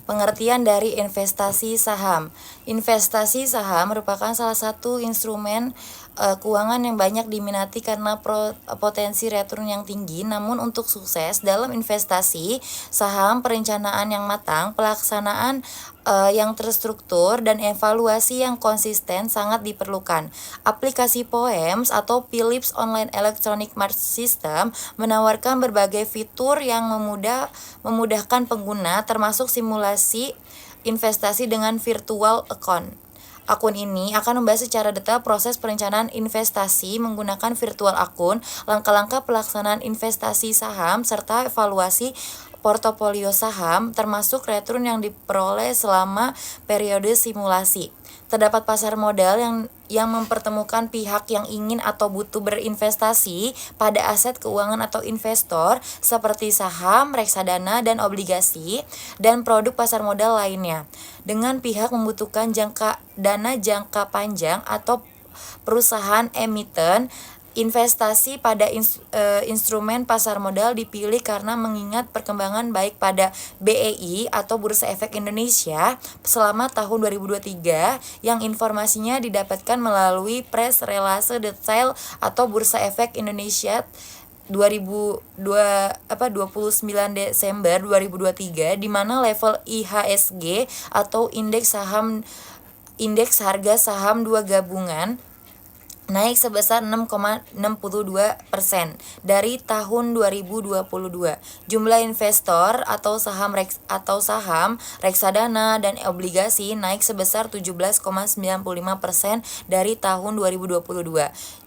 Pengertian dari investasi saham. Investasi saham merupakan salah satu instrumen keuangan yang banyak diminati karena potensi return yang tinggi. Namun untuk sukses dalam investasi saham, perencanaan yang matang, pelaksanaan yang terstruktur, dan evaluasi yang konsisten sangat diperlukan. Aplikasi POEMS atau Philips Online Electronic Market System menawarkan berbagai fitur yang memudahkan pengguna, termasuk simulasi investasi dengan virtual account. Akun ini akan membahas secara detail proses perencanaan investasi menggunakan virtual akun, langkah-langkah pelaksanaan investasi saham, serta evaluasi portofolio saham, termasuk return yang diperoleh selama periode simulasi. Terdapat pasar modal yang mempertemukan pihak yang ingin atau butuh berinvestasi pada aset keuangan atau investor seperti saham, reksadana, dan obligasi, dan produk pasar modal lainnya. Dengan pihak membutuhkan dana jangka panjang atau perusahaan emiten, investasi pada instrumen pasar modal dipilih karena mengingat perkembangan baik pada BEI atau Bursa Efek Indonesia selama tahun 2023 yang informasinya didapatkan melalui press release detail atau Bursa Efek Indonesia 29 Desember 2023, di mana level IHSG atau indeks harga saham 2 gabungan naik sebesar 6,62% dari tahun 2022. Jumlah investor atau saham reksadana dan obligasi naik sebesar 17,95% dari tahun 2022.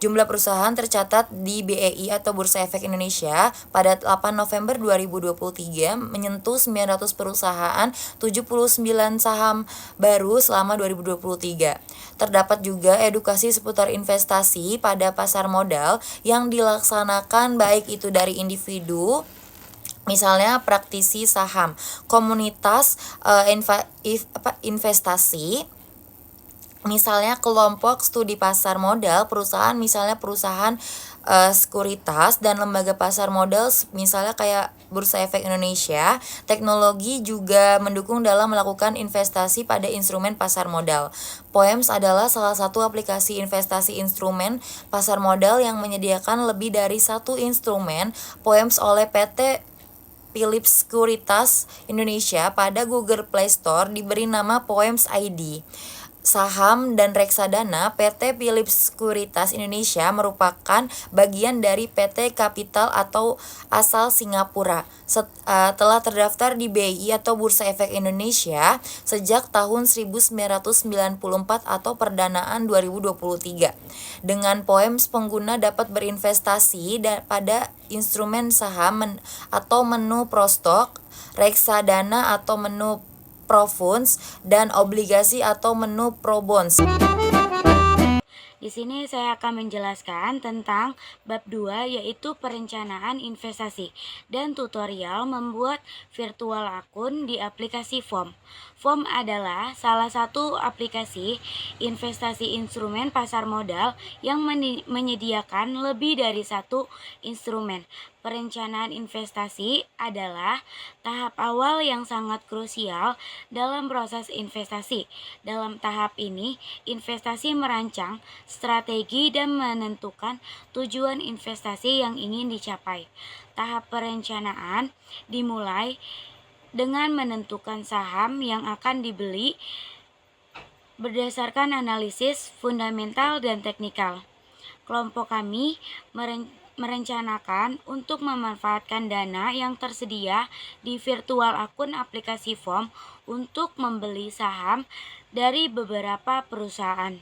Jumlah perusahaan tercatat di BEI atau Bursa Efek Indonesia pada 8 November 2023 menyentuh 900 perusahaan, 79 saham baru selama 2023. Terdapat juga edukasi seputar investasi pada pasar modal yang dilaksanakan baik itu dari individu, misalnya praktisi saham, komunitas investasi, misalnya kelompok studi pasar modal, perusahaan misalnya perusahaan sekuritas, dan lembaga pasar modal misalnya kayak Bursa Efek Indonesia. Teknologi juga mendukung dalam melakukan investasi pada instrumen pasar modal. POEMS adalah salah satu aplikasi investasi instrumen pasar modal yang menyediakan lebih dari satu instrumen POEMS oleh PT Philips Sekuritas Indonesia. Pada Google Play Store diberi nama POEMS ID. Saham dan reksadana PT Philips Sekuritas Indonesia merupakan bagian dari PT Capital atau asal Singapura. Telah terdaftar di BI atau Bursa Efek Indonesia sejak tahun 1994 atau perdanaan 2023. Dengan POEMS, pengguna dapat berinvestasi pada instrumen saham atau menu prostok, reksadana atau menu Profunds, dan obligasi atau menu Probonds. Di sini saya akan menjelaskan tentang bab 2 yaitu perencanaan investasi dan tutorial membuat virtual akun di aplikasi FOM. FOM adalah salah satu aplikasi investasi instrumen pasar modal yang menyediakan lebih dari satu instrumen. Perencanaan investasi adalah tahap awal yang sangat krusial dalam proses investasi. Dalam tahap ini, investasi merancang strategi dan menentukan tujuan investasi yang ingin dicapai. Tahap perencanaan dimulai dengan menentukan saham yang akan dibeli berdasarkan analisis fundamental dan teknikal. Kelompok kami merencanakan untuk memanfaatkan dana yang tersedia di virtual akun aplikasi FOM untuk membeli saham dari beberapa perusahaan.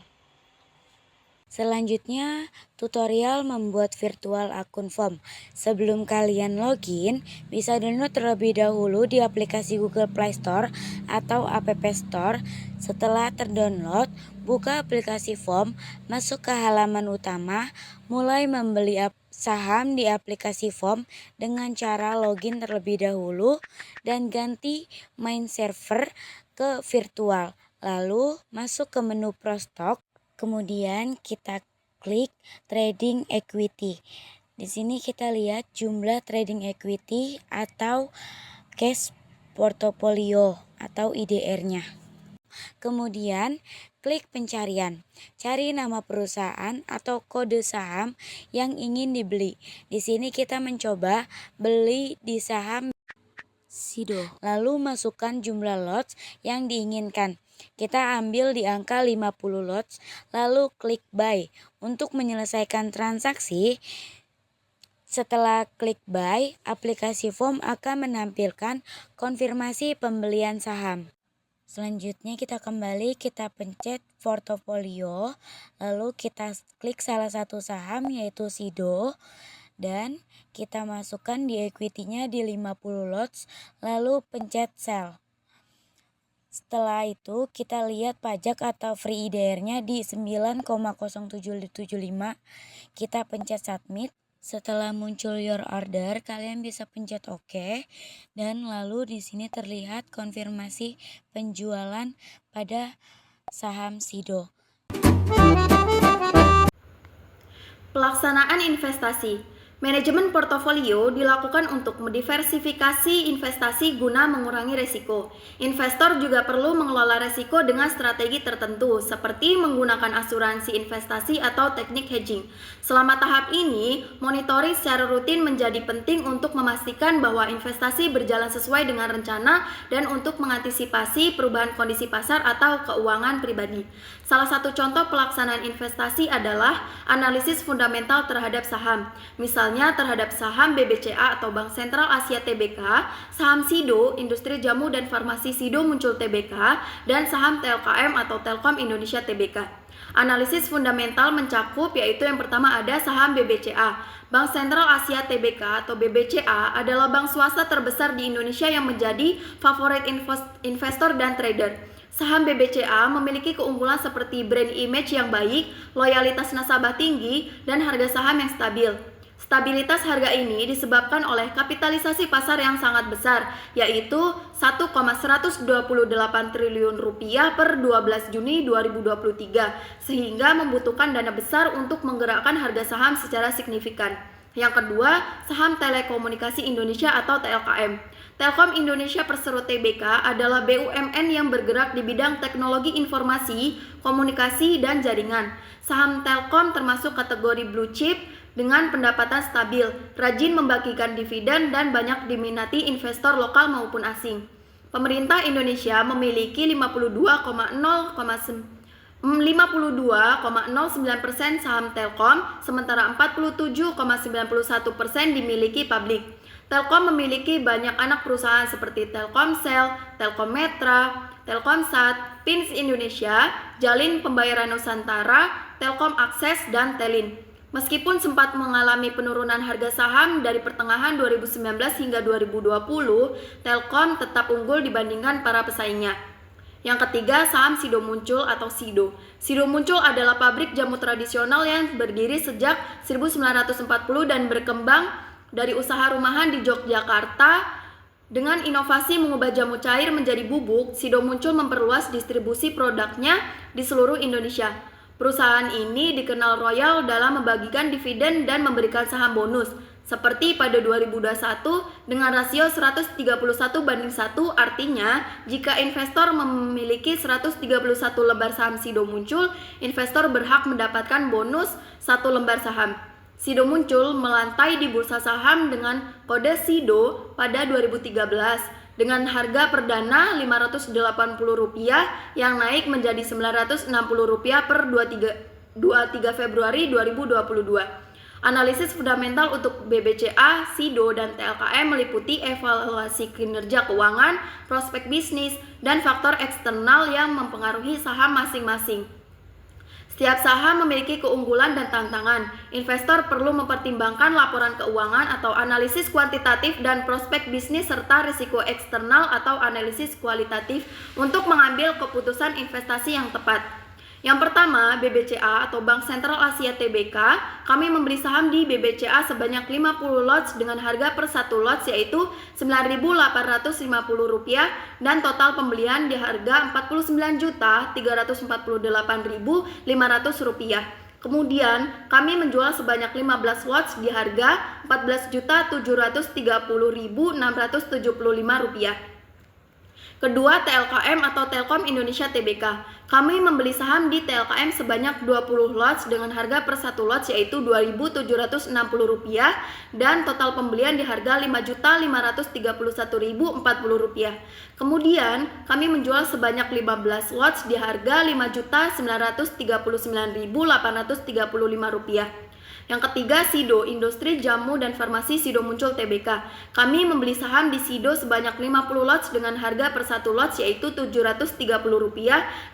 Selanjutnya, tutorial membuat virtual akun FOM. Sebelum kalian login, bisa download terlebih dahulu di aplikasi Google Play Store atau App Store. Setelah terdownload, buka aplikasi FOM, masuk ke halaman utama, mulai membeli saham di aplikasi FOM dengan cara login terlebih dahulu dan ganti main server ke virtual. Lalu masuk ke menu prostock. Kemudian kita klik trading equity. Di sini kita lihat jumlah trading equity atau cash portfolio. atau IDR-nya. Kemudian, klik pencarian. Cari nama perusahaan atau kode saham yang ingin dibeli. Di sini kita mencoba beli di saham SIDO. Lalu masukkan jumlah lots yang diinginkan. Kita ambil di angka 50 lots, lalu klik buy. Untuk menyelesaikan transaksi, setelah klik buy, aplikasi form akan menampilkan konfirmasi pembelian saham. Selanjutnya kita pencet portofolio, lalu kita klik salah satu saham yaitu SIDO, dan kita masukkan di equity-nya di 50 lots, lalu pencet sell. Setelah itu kita lihat pajak atau free IDR-nya di 9,0775, kita pencet submit. Setelah muncul your order, kalian bisa pencet OK, dan lalu di sini terlihat konfirmasi penjualan pada saham SIDO. Pelaksanaan investasi. Manajemen portofolio dilakukan untuk mendiversifikasi investasi guna mengurangi risiko. Investor juga perlu mengelola risiko dengan strategi tertentu, seperti menggunakan asuransi investasi atau teknik hedging. Selama tahap ini, monitoring secara rutin menjadi penting untuk memastikan bahwa investasi berjalan sesuai dengan rencana dan untuk mengantisipasi perubahan kondisi pasar atau keuangan pribadi. Salah satu contoh pelaksanaan investasi adalah analisis fundamental terhadap saham. Misalnya terhadap saham BBCA atau Bank Sentral Asia Tbk, saham SIDO, Industri Jamu dan Farmasi SIDO Muncul Tbk, dan saham TLKM atau Telkom Indonesia Tbk. Analisis fundamental mencakup yaitu yang pertama ada saham BBCA. Bank Sentral Asia Tbk atau BBCA adalah bank swasta terbesar di Indonesia yang menjadi favorit investor dan trader. Saham BBCA memiliki keunggulan seperti brand image yang baik, loyalitas nasabah tinggi, dan harga saham yang stabil. Stabilitas harga ini disebabkan oleh kapitalisasi pasar yang sangat besar, yaitu 1,128 triliun rupiah per 12 Juni 2023, sehingga membutuhkan dana besar untuk menggerakkan harga saham secara signifikan. Yang kedua, saham Telekomunikasi Indonesia atau TLKM. Telkom Indonesia Persero Tbk adalah BUMN yang bergerak di bidang teknologi informasi, komunikasi, dan jaringan. Saham Telkom termasuk kategori blue chip dengan pendapatan stabil, rajin membagikan dividen, dan banyak diminati investor lokal maupun asing. Pemerintah Indonesia memiliki 52,09% saham Telkom, sementara 47,91% dimiliki publik. Telkom memiliki banyak anak perusahaan seperti Telkomsel, Telkommetra, Telkomsat, Pins Indonesia, Jalin Pembayaran Nusantara, Telkom Akses, dan Telin. Meskipun sempat mengalami penurunan harga saham dari pertengahan 2019 hingga 2020, Telkom tetap unggul dibandingkan para pesaingnya. Yang ketiga, saham SIDO Muncul atau SIDO. SIDO Muncul adalah pabrik jamu tradisional yang berdiri sejak 1940 dan berkembang dari usaha rumahan di Yogyakarta. Dengan inovasi mengubah jamu cair menjadi bubuk, SIDO Muncul memperluas distribusi produknya di seluruh Indonesia. Perusahaan ini dikenal royal dalam membagikan dividen dan memberikan saham bonus. Seperti pada 2021 dengan rasio 131:1, artinya jika investor memiliki 131 lembar saham SIDO Muncul, investor berhak mendapatkan bonus 1 lembar saham. SIDO Muncul melantai di bursa saham dengan kode SIDO pada 2013 dengan harga perdana Rp580 yang naik menjadi Rp960 per 23 Februari 2022. Analisis fundamental untuk BBCA, SIDO, dan TLKM meliputi evaluasi kinerja keuangan, prospek bisnis, dan faktor eksternal yang mempengaruhi saham masing-masing. Setiap saham memiliki keunggulan dan tantangan. Investor perlu mempertimbangkan laporan keuangan atau analisis kuantitatif dan prospek bisnis serta risiko eksternal atau analisis kualitatif untuk mengambil keputusan investasi yang tepat. Yang pertama, BBCA atau Bank Sentral Asia Tbk. Kami membeli saham di BBCA sebanyak 50 lots dengan harga per 1 lots yaitu Rp9.850 dan total pembelian di harga Rp49.348.500. Kemudian, kami menjual sebanyak 15 lots di harga Rp14.730.675. Kedua, TLKM atau Telkom Indonesia Tbk. Kami membeli saham di TLKM sebanyak 20 lots dengan harga per satu lots yaitu Rp2.760 dan total pembelian di harga Rp5.531.040. Kemudian, kami menjual sebanyak 15 lots di harga Rp5.939.835. Yang ketiga, Sido, Industri Jamu dan Farmasi Sido Muncul Tbk. Kami membeli saham di Sido sebanyak 50 lots dengan harga per satu lots yaitu Rp730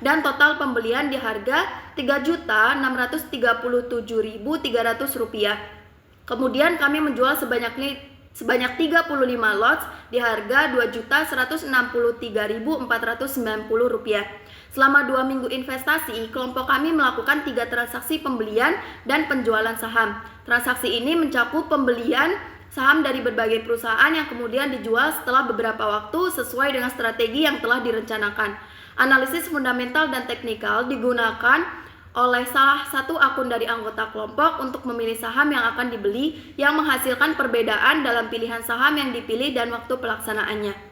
dan total pembelian di harga Rp3.637.300. Kemudian kami menjual sebanyak 35 lots di harga Rp2.163.490. Selama 2 minggu investasi, kelompok kami melakukan 3 transaksi pembelian dan penjualan saham. Transaksi ini mencakup pembelian saham dari berbagai perusahaan yang kemudian dijual setelah beberapa waktu sesuai dengan strategi yang telah direncanakan. Analisis fundamental dan teknikal digunakan oleh salah satu akun dari anggota kelompok untuk memilih saham yang akan dibeli yang menghasilkan perbedaan dalam pilihan saham yang dipilih dan waktu pelaksanaannya.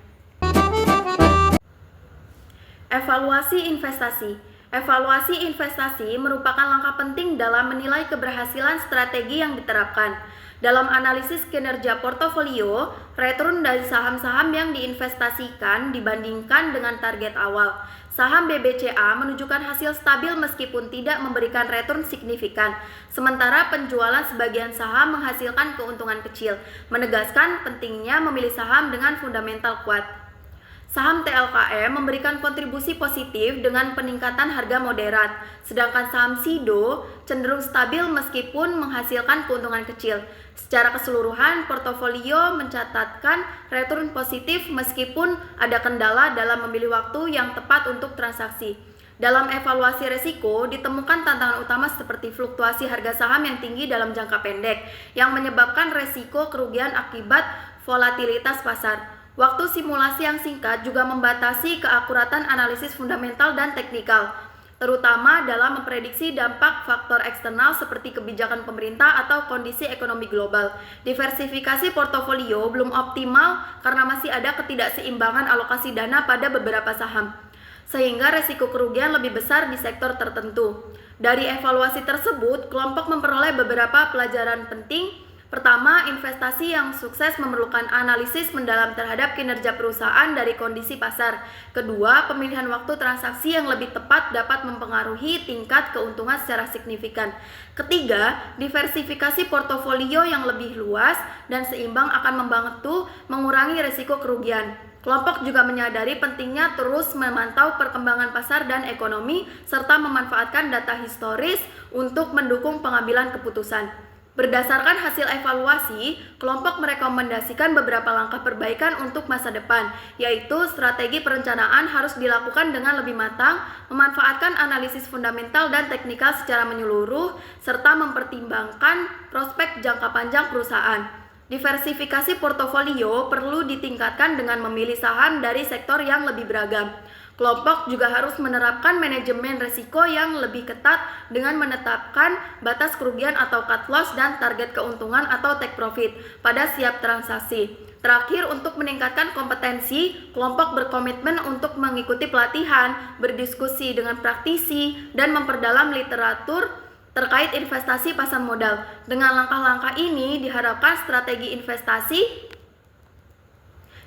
Evaluasi investasi. Evaluasi investasi merupakan langkah penting dalam menilai keberhasilan strategi yang diterapkan. Dalam analisis kinerja portofolio, return dari saham-saham yang diinvestasikan dibandingkan dengan target awal. Saham BBCA menunjukkan hasil stabil meskipun tidak memberikan return signifikan, sementara penjualan sebagian saham menghasilkan keuntungan kecil, menegaskan pentingnya memilih saham dengan fundamental kuat. Saham TLKM memberikan kontribusi positif dengan peningkatan harga moderat, sedangkan saham Sido cenderung stabil meskipun menghasilkan keuntungan kecil. Secara keseluruhan, portofolio mencatatkan return positif meskipun ada kendala dalam memilih waktu yang tepat untuk transaksi. Dalam evaluasi resiko, ditemukan tantangan utama seperti fluktuasi harga saham yang tinggi dalam jangka pendek, yang menyebabkan resiko kerugian akibat volatilitas pasar. Waktu simulasi yang singkat juga membatasi keakuratan analisis fundamental dan teknikal, terutama dalam memprediksi dampak faktor eksternal seperti kebijakan pemerintah atau kondisi ekonomi global. Diversifikasi portofolio belum optimal karena masih ada ketidakseimbangan alokasi dana pada beberapa saham, sehingga resiko kerugian lebih besar di sektor tertentu. Dari evaluasi tersebut, kelompok memperoleh beberapa pelajaran penting. Pertama, investasi yang sukses memerlukan analisis mendalam terhadap kinerja perusahaan dari kondisi pasar. Kedua, pemilihan waktu transaksi yang lebih tepat dapat mempengaruhi tingkat keuntungan secara signifikan. Ketiga, diversifikasi portofolio yang lebih luas dan seimbang akan membantu mengurangi risiko kerugian. Kelompok juga menyadari pentingnya terus memantau perkembangan pasar dan ekonomi serta memanfaatkan data historis untuk mendukung pengambilan keputusan. Berdasarkan hasil evaluasi, kelompok merekomendasikan beberapa langkah perbaikan untuk masa depan, yaitu strategi perencanaan harus dilakukan dengan lebih matang, memanfaatkan analisis fundamental dan teknikal secara menyeluruh, serta mempertimbangkan prospek jangka panjang perusahaan. Diversifikasi portofolio perlu ditingkatkan dengan memilih saham dari sektor yang lebih beragam. Kelompok juga harus menerapkan manajemen risiko yang lebih ketat dengan menetapkan batas kerugian atau cut loss dan target keuntungan atau take profit pada setiap transaksi. Terakhir, untuk meningkatkan kompetensi, kelompok berkomitmen untuk mengikuti pelatihan, berdiskusi dengan praktisi, dan memperdalam literatur terkait investasi pasar modal. Dengan langkah-langkah ini, diharapkan strategi investasi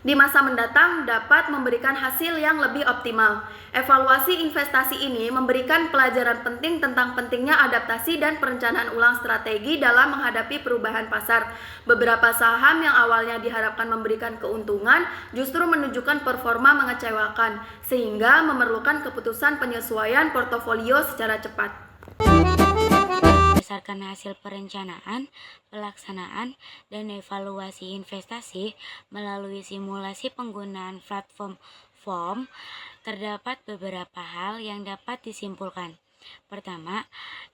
di masa mendatang dapat memberikan hasil yang lebih optimal. Evaluasi investasi ini memberikan pelajaran penting tentang pentingnya adaptasi dan perencanaan ulang strategi dalam menghadapi perubahan pasar. Beberapa saham yang awalnya diharapkan memberikan keuntungan justru menunjukkan performa mengecewakan, sehingga memerlukan keputusan penyesuaian portofolio secara cepat. Berdasarkan hasil perencanaan, pelaksanaan, dan evaluasi investasi melalui simulasi penggunaan platform FORM, terdapat beberapa hal yang dapat disimpulkan. Pertama,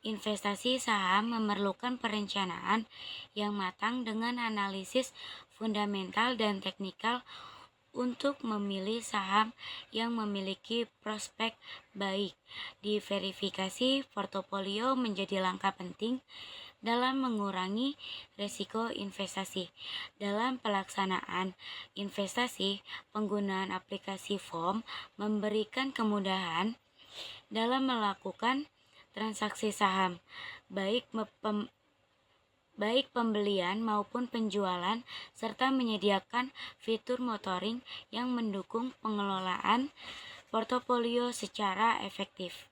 investasi saham memerlukan perencanaan yang matang dengan analisis fundamental dan teknikal untuk memilih saham yang memiliki prospek baik. Diverifikasi portofolio menjadi langkah penting dalam mengurangi risiko investasi. Dalam pelaksanaan investasi, penggunaan aplikasi FOM memberikan kemudahan dalam melakukan transaksi saham, baik pembelian maupun penjualan, serta menyediakan fitur monitoring yang mendukung pengelolaan portofolio secara efektif.